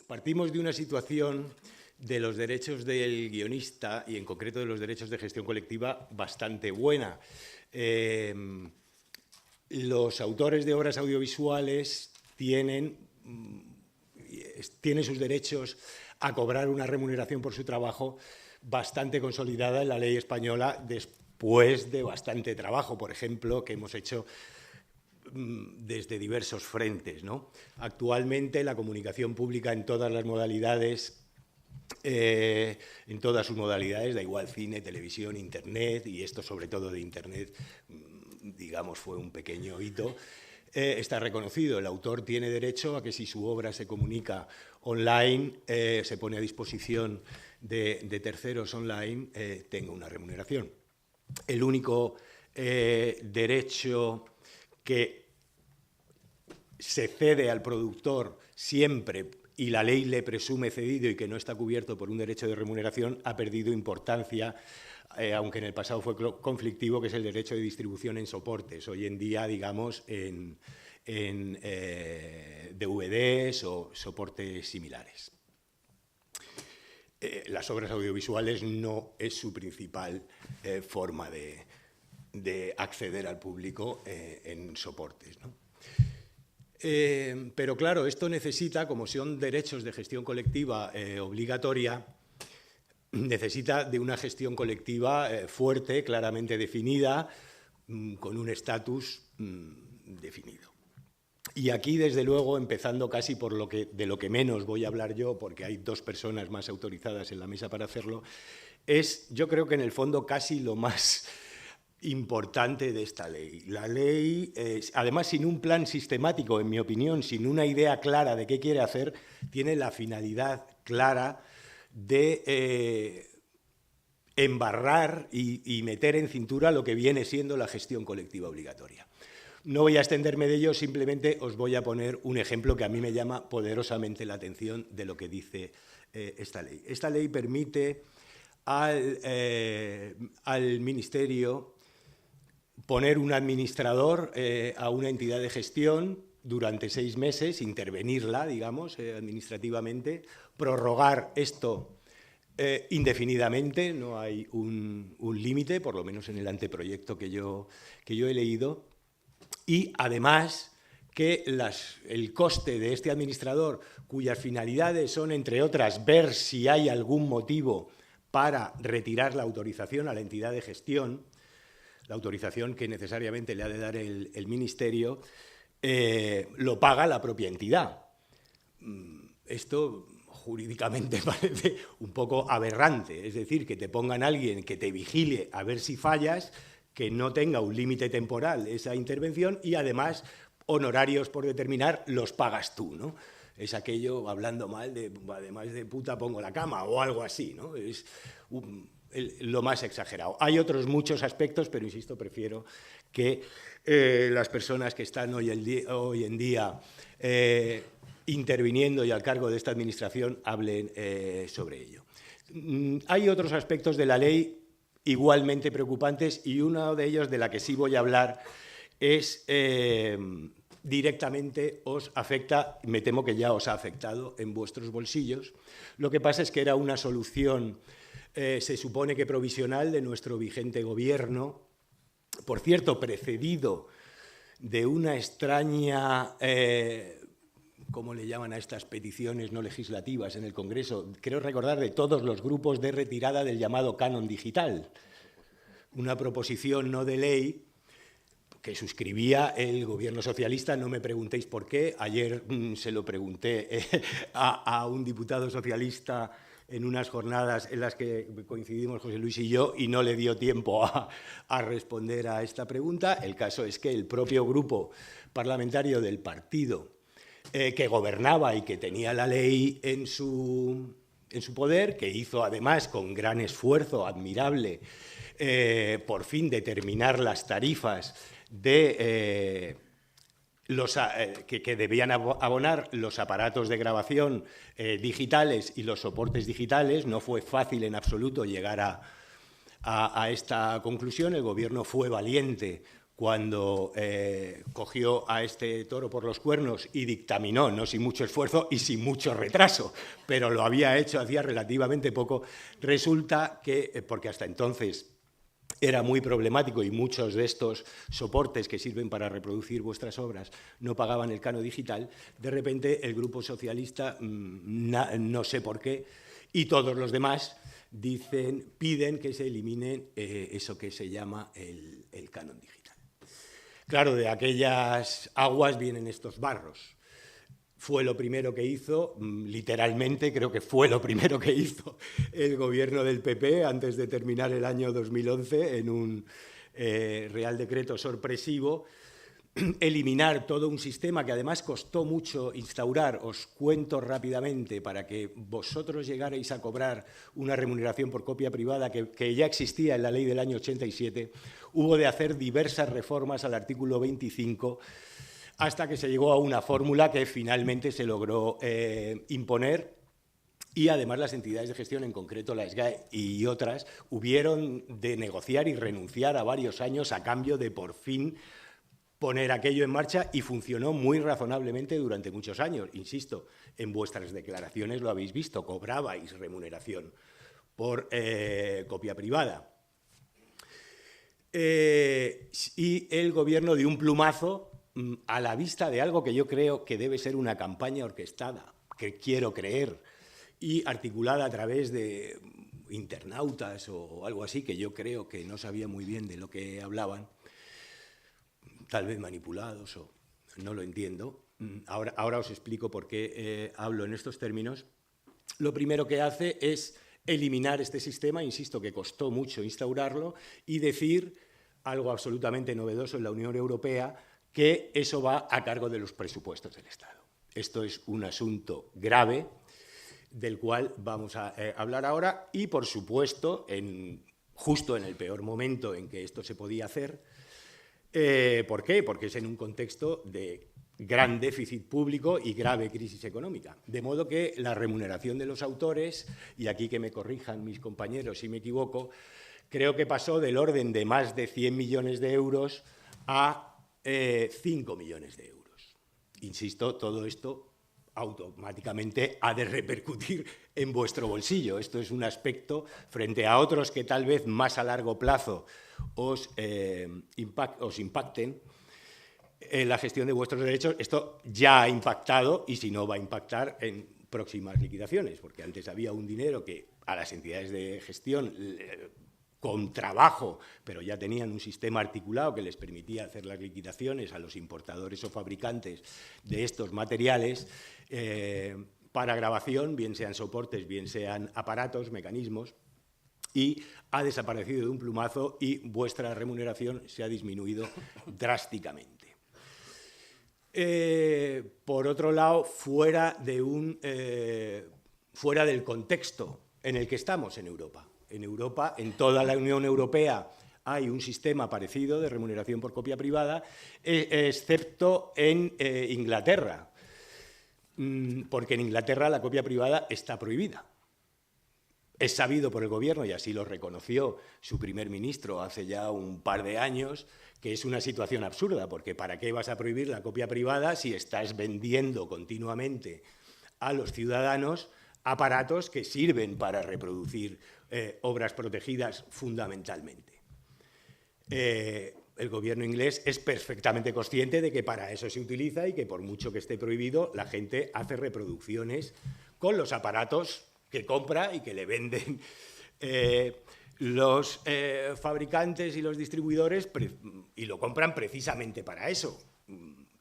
Partimos de una situación de los derechos del guionista y en concreto de los derechos de gestión colectiva bastante buena. Los autores de obras audiovisuales tienen sus derechos a cobrar una remuneración por su trabajo bastante consolidada en la ley española después de bastante trabajo, por ejemplo, que hemos hecho desde diversos frentes, ¿no? Actualmente la comunicación pública en todas las modalidades, da igual cine, televisión, internet, y esto sobre todo de internet, digamos, fue un pequeño hito, está reconocido. El autor tiene derecho a que si su obra se comunica online, se pone a disposición de terceros online, tenga una remuneración. El único derecho que se cede al productor siempre y la ley le presume cedido y que no está cubierto por un derecho de remuneración ha perdido importancia, aunque en el pasado fue conflictivo, que es el derecho de distribución en soportes. Hoy en día, digamos, en DVDs o soportes similares. Las obras audiovisuales no es su principal forma de acceder al público en soportes, ¿no? Pero claro, esto necesita, como son derechos de gestión colectiva obligatoria, necesita de una gestión colectiva fuerte, claramente definida, con un estatus definido. Y aquí, desde luego, empezando casi por de lo que menos voy a hablar yo, porque hay dos personas más autorizadas en la mesa para hacerlo, es, yo creo que en el fondo, casi lo más importante de esta ley. La ley, además, sin un plan sistemático, en mi opinión, sin una idea clara de qué quiere hacer, tiene la finalidad clara de embarrar y meter en cintura lo que viene siendo la gestión colectiva obligatoria. No voy a extenderme de ello, simplemente os voy a poner un ejemplo que a mí me llama poderosamente la atención de lo que dice esta ley. Esta ley permite al Ministerio poner un administrador a una entidad de gestión durante 6 meses, intervenirla, digamos, administrativamente, prorrogar esto indefinidamente, no hay un límite, por lo menos en el anteproyecto que yo he leído, y además que el coste de este administrador, cuyas finalidades son, entre otras, ver si hay algún motivo para retirar la autorización a la entidad de gestión, la autorización que necesariamente le ha de dar el Ministerio, lo paga la propia entidad. Esto jurídicamente parece un poco aberrante, es decir, que te pongan a alguien que te vigile a ver si fallas, que no tenga un límite temporal esa intervención y además honorarios por determinar los pagas tú, ¿no? Es aquello, hablando mal, además de puta pongo la cama o algo así, ¿no? Es lo más exagerado. Hay otros muchos aspectos, pero insisto, prefiero que las personas que están hoy en día interviniendo y al cargo de esta administración hablen sobre ello. Hay otros aspectos de la ley igualmente preocupantes y uno de ellos, de la que sí voy a hablar, es directamente os afecta, me temo que ya os ha afectado en vuestros bolsillos. Lo que pasa es que era una solución, se supone que provisional, de nuestro vigente gobierno, por cierto, precedido de una extraña, ¿cómo le llaman a estas peticiones no legislativas en el Congreso? Creo recordar de todos los grupos de retirada del llamado canon digital, una proposición no de ley que suscribía el gobierno socialista. No me preguntéis por qué. Ayer se lo pregunté a un diputado socialista en unas jornadas en las que coincidimos José Luis y yo, y no le dio tiempo a responder a esta pregunta. El caso es que el propio grupo parlamentario del partido que gobernaba y que tenía la ley en su poder, que hizo además con gran esfuerzo admirable por fin determinar las tarifas que debían abonar los aparatos de grabación digitales y los soportes digitales. No fue fácil en absoluto llegar a esta conclusión. El Gobierno fue valiente cuando cogió a este toro por los cuernos y dictaminó, no sin mucho esfuerzo y sin mucho retraso, pero lo había hecho hacía relativamente poco, resulta que, porque hasta entonces era muy problemático y muchos de estos soportes que sirven para reproducir vuestras obras no pagaban el canon digital, de repente el Grupo Socialista, no sé por qué, y todos los demás piden que se elimine eso que se llama el canon digital. Claro, de aquellas aguas vienen estos barros. Fue lo primero que hizo, literalmente creo que fue lo primero que hizo el gobierno del PP antes de terminar el año 2011 en un Real Decreto sorpresivo, eliminar todo un sistema que además costó mucho instaurar. Os cuento rápidamente para que vosotros llegarais a cobrar una remuneración por copia privada que ya existía en la ley del año 87. Hubo de hacer diversas reformas al artículo 25 hasta que se llegó a una fórmula que finalmente se logró imponer, y además las entidades de gestión, en concreto la SGAE y otras, hubieron de negociar y renunciar a varios años a cambio de por fin poner aquello en marcha, y funcionó muy razonablemente durante muchos años. Insisto, en vuestras declaraciones lo habéis visto, cobrabais remuneración por copia privada. Y el gobierno de un plumazo, a la vista de algo que yo creo que debe ser una campaña orquestada, que quiero creer, y articulada a través de internautas o algo así, que yo creo que no sabía muy bien de lo que hablaban, tal vez manipulados o no lo entiendo. Ahora os explico por qué hablo en estos términos. Lo primero que hace es eliminar este sistema, insisto, que costó mucho instaurarlo, y decir algo absolutamente novedoso en la Unión Europea, que eso va a cargo de los presupuestos del Estado. Esto es un asunto grave del cual vamos a hablar ahora, y, por supuesto, justo en el peor momento en que esto se podía hacer. ¿Por qué? Porque es en un contexto de gran déficit público y grave crisis económica. De modo que la remuneración de los autores, y aquí que me corrijan mis compañeros si me equivoco, creo que pasó del orden de más de 100 millones de euros a 5 millones de euros. Insisto, todo esto automáticamente ha de repercutir en vuestro bolsillo. Esto es un aspecto frente a otros que tal vez más a largo plazo os impacten en la gestión de vuestros derechos. Esto ya ha impactado, y si no, va a impactar en próximas liquidaciones, porque antes había un dinero que a las entidades de gestión con trabajo, pero ya tenían un sistema articulado que les permitía hacer las liquidaciones a los importadores o fabricantes de estos materiales para grabación, bien sean soportes, bien sean aparatos, mecanismos, y ha desaparecido de un plumazo y vuestra remuneración se ha disminuido drásticamente. Por otro lado, fuera del contexto en el que estamos en Europa. En Europa, en toda la Unión Europea, hay un sistema parecido de remuneración por copia privada, excepto en Inglaterra, porque en Inglaterra la copia privada está prohibida. Es sabido por el gobierno, y así lo reconoció su primer ministro hace ya un par de años, que es una situación absurda, porque ¿para qué vas a prohibir la copia privada si estás vendiendo continuamente a los ciudadanos aparatos que sirven para reproducir obras protegidas fundamentalmente? El gobierno inglés es perfectamente consciente de que para eso se utiliza, y que por mucho que esté prohibido, la gente hace reproducciones con los aparatos que compra y que le venden los fabricantes y los distribuidores, y lo compran precisamente para eso.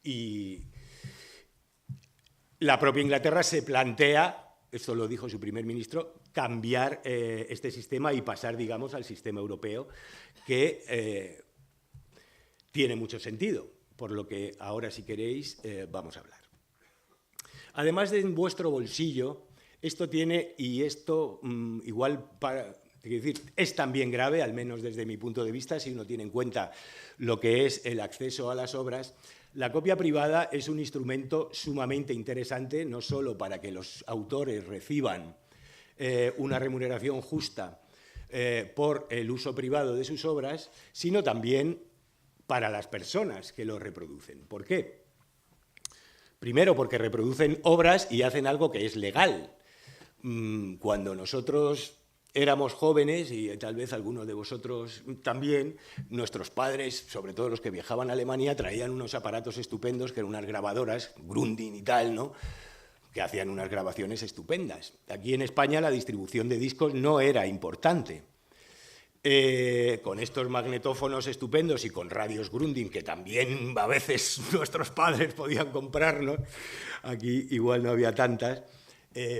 Y la propia Inglaterra se plantea, esto lo dijo su primer ministro, cambiar este sistema y pasar, digamos, al sistema europeo, que tiene mucho sentido, por lo que ahora, si queréis, vamos a hablar. Además de en vuestro bolsillo, esto tiene, y esto igual es también grave, al menos desde mi punto de vista, si uno tiene en cuenta lo que es el acceso a las obras. La copia privada es un instrumento sumamente interesante, no solo para que los autores reciban una remuneración justa por el uso privado de sus obras, sino también para las personas que lo reproducen. ¿Por qué? Primero, porque reproducen obras y hacen algo que es legal. Cuando nosotros éramos jóvenes, y tal vez algunos de vosotros también, nuestros padres, sobre todo los que viajaban a Alemania, traían unos aparatos estupendos, que eran unas grabadoras, Grundig y tal, ¿no?, que hacían unas grabaciones estupendas. Aquí en España la distribución de discos no era importante. Con estos magnetófonos estupendos y con radios Grundig, que también a veces nuestros padres podían comprarnos, aquí igual no había tantas,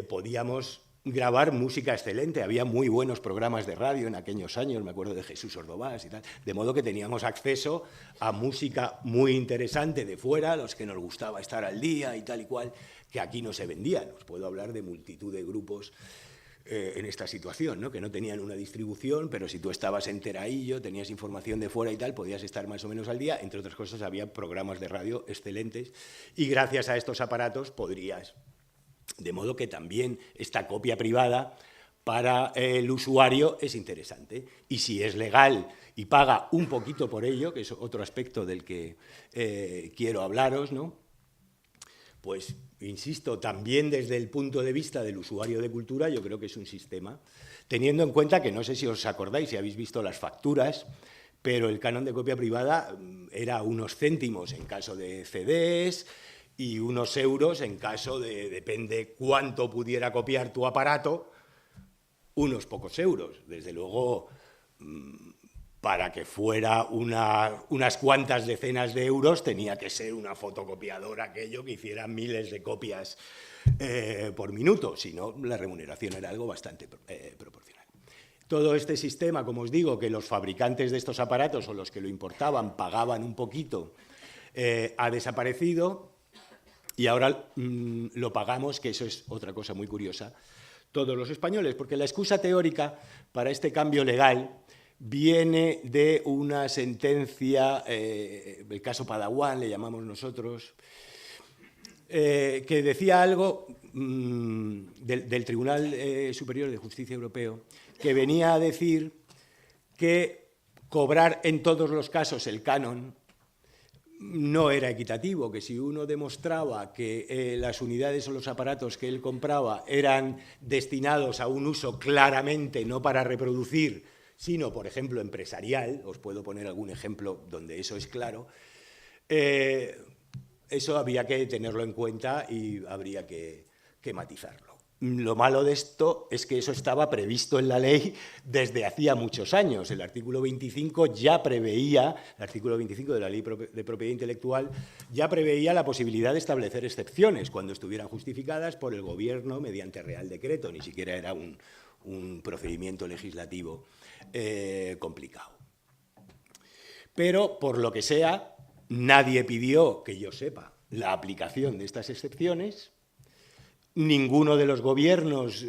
podíamos grabar música excelente. Había muy buenos programas de radio en aquellos años, me acuerdo de Jesús Ordovás y tal, de modo que teníamos acceso a música muy interesante de fuera, los que nos gustaba estar al día y tal y cual, que aquí no se vendían. Os puedo hablar de multitud de grupos en esta situación, ¿no?, que no tenían una distribución, pero si tú estabas enteradillo, tenías información de fuera y tal, podías estar más o menos al día. Entre otras cosas, había programas de radio excelentes y gracias a estos aparatos podrías. De modo que también esta copia privada para el usuario es interesante. Y si es legal y paga un poquito por ello, que es otro aspecto del que quiero hablaros, ¿no?, pues, insisto, también desde el punto de vista del usuario de cultura, yo creo que es un sistema, teniendo en cuenta que, no sé si os acordáis, si habéis visto las facturas, pero el canon de copia privada era unos céntimos en caso de CDs y unos euros en caso de, depende cuánto pudiera copiar tu aparato, unos pocos euros. Desde luego, para que fuera unas cuantas decenas de euros, tenía que ser una fotocopiadora aquello que hiciera miles de copias por minuto, si no, la remuneración era algo bastante proporcional. Todo este sistema, como os digo, que los fabricantes de estos aparatos o los que lo importaban pagaban un poquito, ha desaparecido y ahora lo pagamos, que eso es otra cosa muy curiosa, todos los españoles, porque la excusa teórica para este cambio legal viene de una sentencia, el caso Padawan, le llamamos nosotros, que decía algo del Tribunal Superior de Justicia Europeo, que venía a decir que cobrar en todos los casos el canon no era equitativo, que si uno demostraba que las unidades o los aparatos que él compraba eran destinados a un uso claramente no para reproducir, sino, por ejemplo, empresarial, os puedo poner algún ejemplo donde eso es claro, eso había que tenerlo en cuenta y habría que matizarlo. Lo malo de esto es que eso estaba previsto en la ley desde hacía muchos años. El artículo 25 ya preveía, el artículo 25 de la Ley de Propiedad Intelectual, ya preveía la posibilidad de establecer excepciones cuando estuvieran justificadas por el Gobierno mediante Real Decreto, ni siquiera era un procedimiento legislativo complicado. Pero, por lo que sea, nadie pidió, que yo sepa, la aplicación de estas excepciones. Ninguno de los gobiernos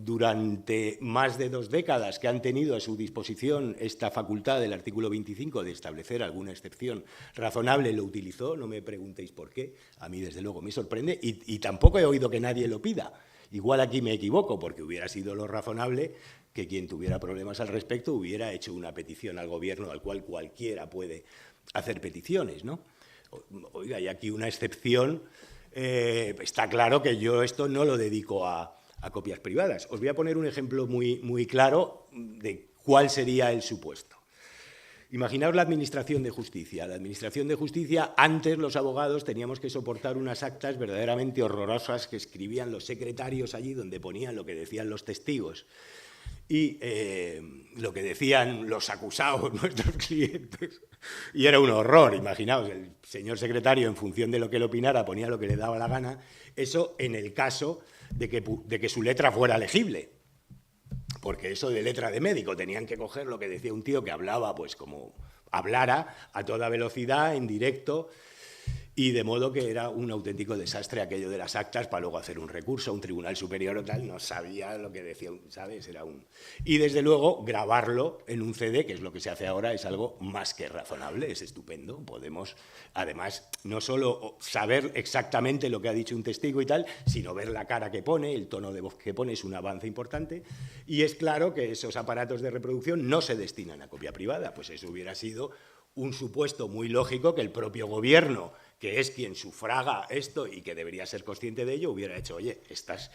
durante más de 2 décadas que han tenido a su disposición esta facultad del artículo 25 de establecer alguna excepción razonable lo utilizó. No me preguntéis por qué, a mí desde luego me sorprende y tampoco he oído que nadie lo pida. Igual aquí me equivoco, porque hubiera sido lo razonable que quien tuviera problemas al respecto hubiera hecho una petición al Gobierno, al cual cualquiera puede hacer peticiones, ¿no? Oiga, hay aquí una excepción. Está claro que yo esto no lo dedico a copias privadas. Os voy a poner un ejemplo muy claro de cuál sería el supuesto. Imaginaos la Administración de Justicia. La Administración de Justicia, antes los abogados teníamos que soportar unas actas verdaderamente horrorosas que escribían los secretarios allí donde ponían lo que decían los testigos y lo que decían los acusados, nuestros clientes. Y era un horror, imaginaos, el señor secretario, en función de lo que él opinara, ponía lo que le daba la gana, eso en el caso de que su letra fuera legible. Porque eso de letra de médico, tenían que coger lo que decía un tío que hablaba, pues como hablara, a toda velocidad, en directo, y de modo que era un auténtico desastre aquello de las actas para luego hacer un recurso a un tribunal superior o tal, no sabía lo que decía, ¿sabes? Y desde luego grabarlo en un CD, que es lo que se hace ahora, es algo más que razonable, es estupendo. Podemos, además, no solo saber exactamente lo que ha dicho un testigo y tal, sino ver la cara que pone, el tono de voz que pone, es un avance importante. Y es claro que esos aparatos de reproducción no se destinan a copia privada, pues eso hubiera sido un supuesto muy lógico que el propio gobierno, que es quien sufraga esto y que debería ser consciente de ello, hubiera hecho, oye, estas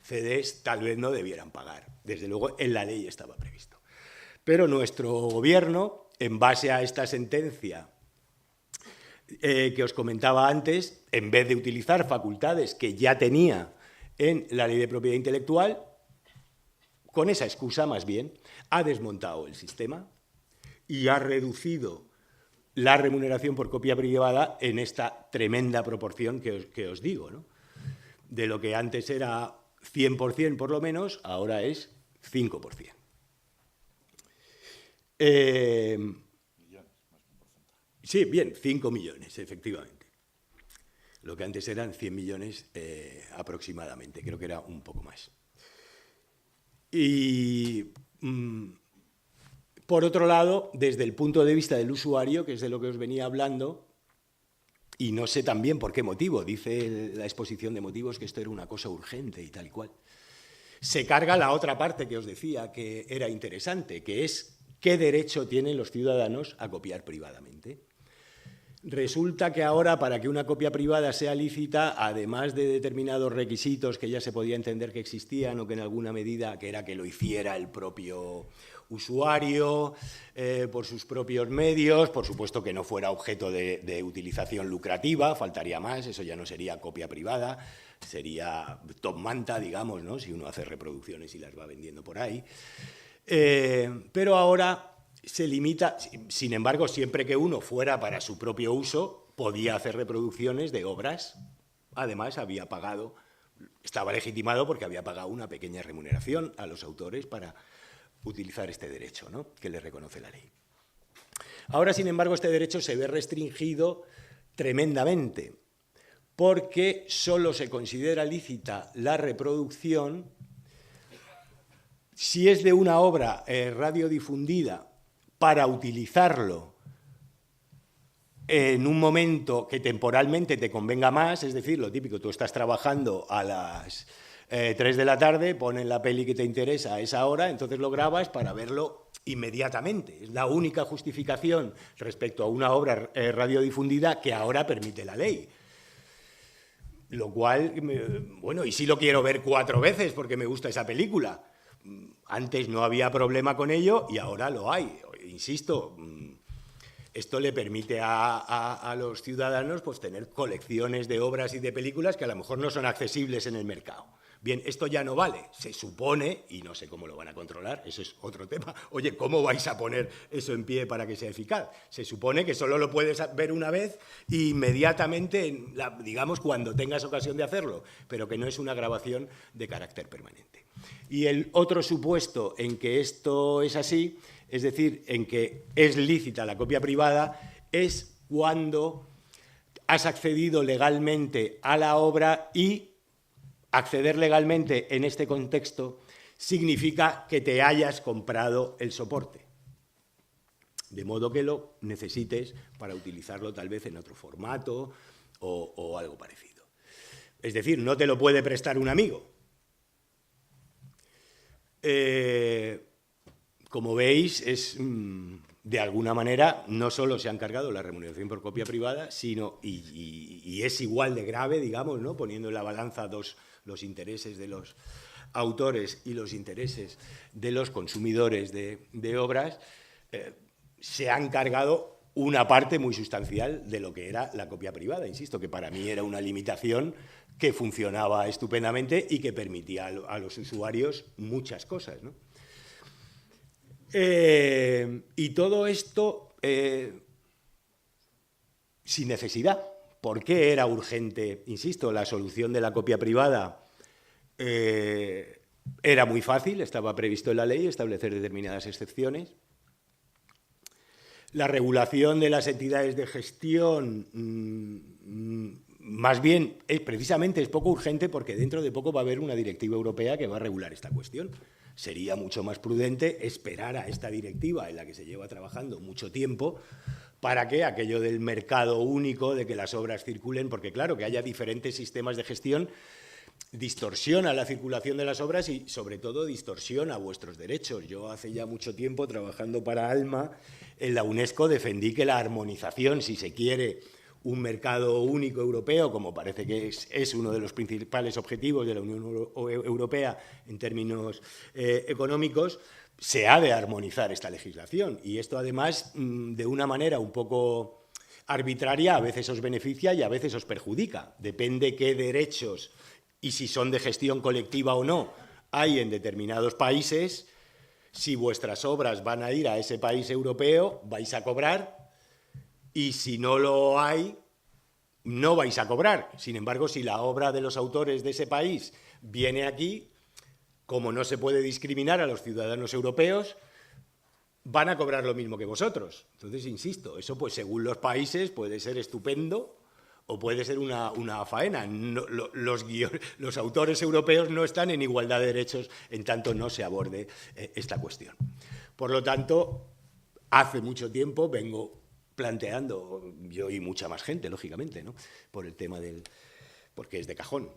CDs tal vez no debieran pagar. Desde luego, en la ley estaba previsto. Pero nuestro gobierno, en base a esta sentencia que os comentaba antes, en vez de utilizar facultades que ya tenía en la ley de propiedad intelectual, con esa excusa más bien, ha desmontado el sistema y ha reducido la remuneración por copia privada en esta tremenda proporción que os digo, ¿no? De lo que antes era 100% por lo menos, ahora es 5%. Sí, bien, 5 millones, efectivamente. Lo que antes eran 100 millones aproximadamente, creo que era un poco más. Y, por otro lado, desde el punto de vista del usuario, que es de lo que os venía hablando, y no sé también por qué motivo, dice la exposición de motivos que esto era una cosa urgente y tal y cual, se carga la otra parte que os decía que era interesante, que es qué derecho tienen los ciudadanos a copiar privadamente. Resulta que ahora, para que una copia privada sea lícita, además de determinados requisitos que ya se podía entender que existían o que en alguna medida, que era que lo hiciera el propio usuario, por sus propios medios, por supuesto que no fuera objeto de utilización lucrativa, faltaría más, eso ya no sería copia privada, sería top manta, digamos, ¿no? Si uno hace reproducciones y las va vendiendo por ahí. Pero ahora se limita, sin embargo, siempre que uno fuera para su propio uso, podía hacer reproducciones de obras. Además, había pagado, estaba legitimado porque había pagado una pequeña remuneración a los autores para utilizar este derecho, ¿no?, que le reconoce la ley. Ahora, sin embargo, este derecho se ve restringido tremendamente, porque solo se considera lícita la reproducción si es de una obra radiodifundida para utilizarlo en un momento que temporalmente te convenga más, es decir, lo típico, tú estás trabajando a las 3 de la tarde, ponen la peli que te interesa a esa hora, entonces lo grabas para verlo inmediatamente. Es la única justificación respecto a una obra radiodifundida que ahora permite la ley. Lo cual, bueno, y si lo quiero ver 4 veces porque me gusta esa película. Antes no había problema con ello y ahora lo hay. Insisto, esto le permite a los ciudadanos pues, tener colecciones de obras y de películas que a lo mejor no son accesibles en el mercado. Bien, esto ya no vale, se supone, y no sé cómo lo van a controlar, eso es otro tema. Oye, ¿cómo vais a poner eso en pie para que sea eficaz? Se supone que solo lo puedes ver una vez e inmediatamente, digamos, cuando tengas ocasión de hacerlo, pero que no es una grabación de carácter permanente. Y el otro supuesto en que esto es así, es decir, en que es lícita la copia privada, es cuando has accedido legalmente a la obra y acceder legalmente en este contexto significa que te hayas comprado el soporte, de modo que lo necesites para utilizarlo tal vez en otro formato o algo parecido. Es decir, no te lo puede prestar un amigo. Como veis, de alguna manera, no solo se han cargado la remuneración por copia privada, sino, y es igual de grave, digamos, ¿no?, poniendo en la balanza los intereses de los autores y los intereses de los consumidores de obras, se han cargado una parte muy sustancial de lo que era la copia privada. Insisto, que para mí era una limitación que funcionaba estupendamente y que permitía a los usuarios muchas cosas, ¿no? Y todo esto sin necesidad. ¿Por qué era urgente? Insisto, la solución de la copia privada era muy fácil, estaba previsto en la ley establecer determinadas excepciones. La regulación de las entidades de gestión, más bien, precisamente es poco urgente porque dentro de poco va a haber una directiva europea que va a regular esta cuestión. Sería mucho más prudente esperar a esta directiva en la que se lleva trabajando mucho tiempo para que aquello del mercado único, de que las obras circulen, porque claro, que haya diferentes sistemas de gestión, distorsiona la circulación de las obras y, sobre todo, distorsiona vuestros derechos. Yo hace ya mucho tiempo, trabajando para ALMA, en la UNESCO defendí que la armonización, si se quiere un mercado único europeo, como parece que es uno de los principales objetivos de la Unión Europea en términos económicos, se ha de armonizar esta legislación. Y esto, además, de una manera un poco arbitraria, a veces os beneficia y a veces os perjudica. Depende qué derechos y si son de gestión colectiva o no hay en determinados países. Si vuestras obras van a ir a ese país europeo, vais a cobrar, y si no lo hay, no vais a cobrar. Sin embargo, si la obra de los autores de ese país viene aquí, como no se puede discriminar a los ciudadanos europeos, van a cobrar lo mismo que vosotros. Entonces, insisto, eso pues según los países puede ser estupendo o puede ser una faena. No, los autores europeos no están en igualdad de derechos en tanto no se aborde esta cuestión. Por lo tanto, hace mucho tiempo vengo planteando, yo y mucha más gente, lógicamente, ¿no?, por el tema porque es de cajón.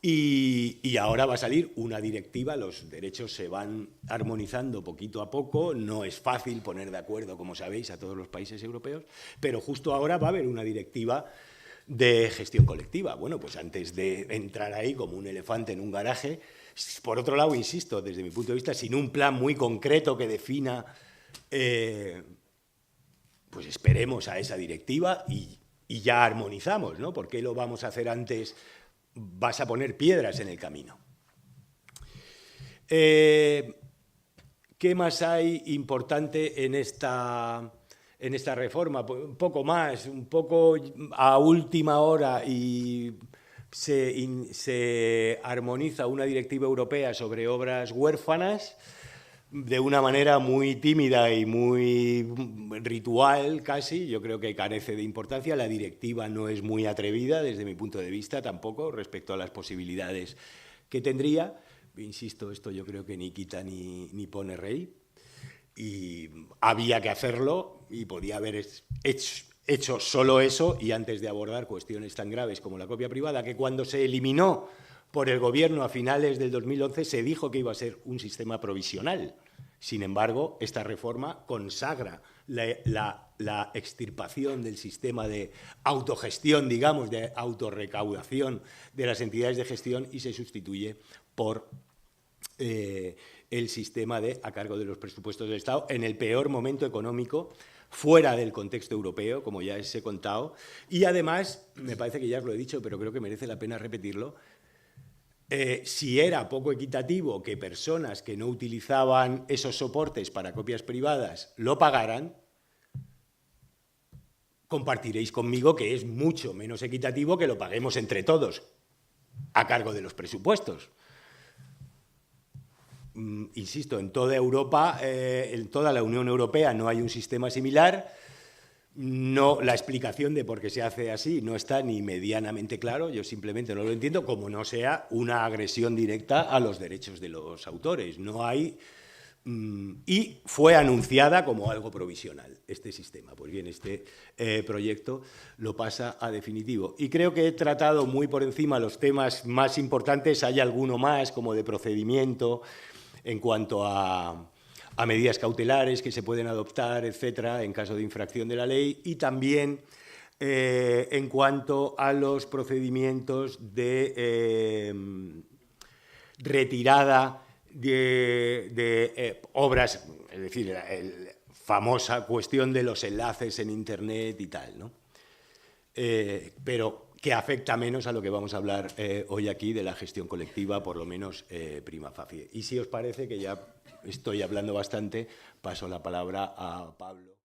Y ahora va a salir una directiva, los derechos se van armonizando poquito a poco, no es fácil poner de acuerdo, como sabéis, a todos los países europeos, pero justo ahora va a haber una directiva de gestión colectiva. Bueno, pues antes de entrar ahí como un elefante en un garaje, por otro lado, insisto, desde mi punto de vista, sin un plan muy concreto que defina, pues esperemos a esa directiva y ya armonizamos, ¿no? ¿Por qué lo vamos a hacer antes? Vas a poner piedras en el camino. ¿Qué más hay importante en esta reforma? Pues un poco más, un poco a última hora, y se armoniza una directiva europea sobre obras huérfanas de una manera muy tímida y muy ritual casi. Yo creo que carece de importancia. La directiva no es muy atrevida desde mi punto de vista tampoco respecto a las posibilidades que tendría. Insisto, esto yo creo que ni quita ni pone rey, y había que hacerlo y podía haber hecho solo eso, y antes de abordar cuestiones tan graves como la copia privada, que cuando se eliminó por el Gobierno a finales del 2011 se dijo que iba a ser un sistema provisional. Sin embargo, esta reforma consagra la extirpación del sistema de autogestión, digamos, de autorrecaudación de las entidades de gestión, y se sustituye por el sistema de a cargo de los presupuestos del Estado en el peor momento económico fuera del contexto europeo, como ya os he contado. Y además, me parece que ya os lo he dicho, pero creo que merece la pena repetirlo, si era poco equitativo que personas que no utilizaban esos soportes para copias privadas lo pagaran, compartiréis conmigo que es mucho menos equitativo que lo paguemos entre todos, a cargo de los presupuestos. Insisto, en toda Europa, en toda la Unión Europea no hay un sistema similar. No, la explicación de por qué se hace así no está ni medianamente claro, yo simplemente no lo entiendo, como no sea una agresión directa a los derechos de los autores. No hay, y fue anunciada como algo provisional este sistema. Pues bien, este proyecto lo pasa a definitivo. Y creo que he tratado muy por encima los temas más importantes. Hay alguno más, como de procedimiento, en cuanto a medidas cautelares que se pueden adoptar, etcétera, en caso de infracción de la ley, y también en cuanto a los procedimientos de retirada de obras, es decir, la famosa cuestión de los enlaces en Internet y tal, ¿no? Pero que afecta menos a lo que vamos a hablar hoy aquí, de la gestión colectiva, por lo menos prima facie. Y si os parece que ya estoy hablando bastante, paso la palabra a Pablo.